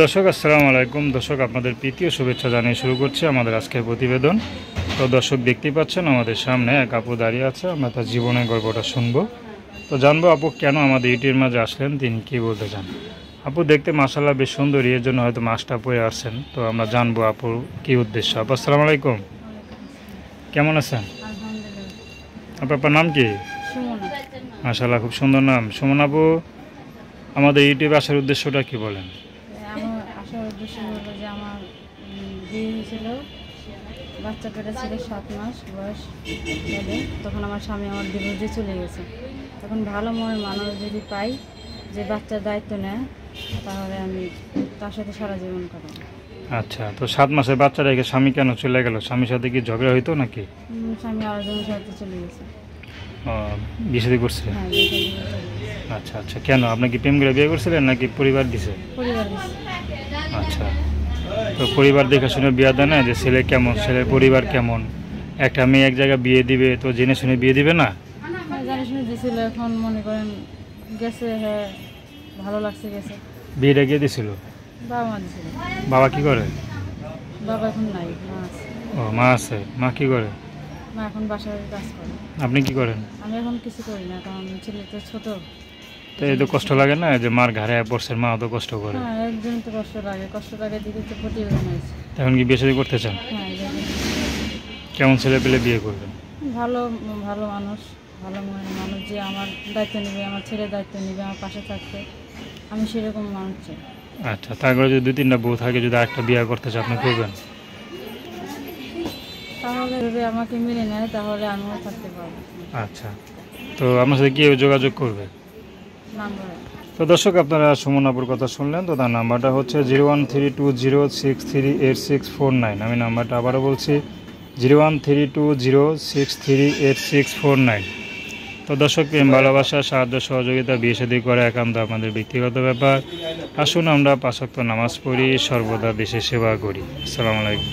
দর্শক আসসালামু আলাইকুম। দর্শক আপনাদের প্রীতীয় শুভেচ্ছা জানিয়ে শুরু করছি আমাদের আজকের প্রতিবেদন। তো দর্শক দেখতেই পাচ্ছেন আমাদের সামনে এক আপু দাঁড়িয়ে আছে, আমরা তার জীবনের গল্পটা শুনবো। তো জানবো আপু কেন আমাদের ইউটিউবের মাঝে আসলেন, তিনি কী বলতে চান। আপু দেখতে মাশাআল্লাহ বেশ সুন্দরী, এর জন্য হয়তো মাছটা পরে আসছেন। তো আমরা জানবো আপুর কী উদ্দেশ্য। আপু আসসালামু আলাইকুম, কেমন আছেন? আপনার নাম কি? মাশাআল্লাহ খুব সুন্দর নাম, সুমন আপু। আমাদের ইউটিউবে আসার উদ্দেশ্যটা কি বলেন? আসার উদ্দেশ্য হলো যে আমার বিয়ে হয়েছিল, বাচ্চা পেটে ছিল 7 মাস বয়স হলে, তখন আমার স্বামী আমার ডিভোর্সে চলে গেছে। তখন ভালো মনের মানুষ যদি পাই যে বাচ্চার দায়িত্ব নেয়, তাহলে আমি তার সাথে সারা জীবন কাটাবো। আচ্ছা, তো 7 মাসের বাচ্চা রেখে স্বামী কেন চলে গেল? স্বামীর সাথে কি ঝগড়া হইতো নাকি? স্বামী আরেকজনের সাথে চলে গেছে। বিয়ে শাদী করছে? হ্যাঁ, বিয়ে করে চলে গেছে। আচ্ছা আচ্ছা, কেন? আপনি কি প্রেম করে বিয়ে করছিলেন নাকি পরিবার দিছে? পরিবার দিছে। আচ্ছা, তো পরিবার দেখে শুনে বিয়ে দেয় না, যে ছেলে কেমন, ছেলের পরিবার কেমন। একটা মেয়ে এক জায়গায় বিয়ে দিবে তো জেনে শুনে বিয়ে দিবে না? জানি শুনে দিয়েছিল, এখন মনে করেন গেছে, হ্যাঁ ভালো লাগছে গেছে। বিয়েটা গিয়ে দিছিল? বাবা মা দিয়েছিল। বাবা কি করে? বাবা এখন নাই, মা আছে। ও, মা আছে। মা কি করে? মা এখন বাসায় কাজ করে। আপনি কি করেন? আমি এখন কিছু করি না, কারণ ছেলে তো ছোট। তো এই তো কষ্ট লাগে না যে মার ঘাড়ে পড়ছেন, মা অত কষ্ট করে? হ্যাঁ, একজন তো কষ্ট লাগে দিকে তো প্রতিবেদন হয়েছে। এখন কি বিয়ে শাদী করতে চান? হ্যাঁ, কেমন ছেলে পেলে বিয়ে করবেন? ভালো ভালো মানুষ, ভালো মনের মানুষ, যে আমার দায়িত্ব নেবে, আমার ছেলের দায়িত্ব নেবে, আমার পাশে থাকবে, আমি সেরকম মানুষ চাই। আচ্ছা, তারপরে যদি 2-3টা বউ থাকে, যদি আরেকটা বিয়ে করতে চান, আপনি করবেন? তাহলে যদি আমাকে মিলে নেয় তাহলে আমিও থাকতে পারবো। আচ্ছা, তো আপনার সাথে কী যোগাযোগ করবে? নাম্বার। তো দর্শক আপনারা সুমন আপুর কথা শুনলেন। তো তার নাম্বারটা হচ্ছে 0132063869। আমি নাম্বারটা আবারও বলছি, 0132063869। তো দর্শক, প্রেম ভালোবাসা সাহায্য সহযোগিতা বিয়ে শাদী করা একান্ত আপনাদের ব্যক্তিগত ব্যাপার। আসুন আমরা 5 ওয়াক্ত নামাজ পড়ি, সর্বদা দেশের সেবা করি। আসসালামু আলাইকুম।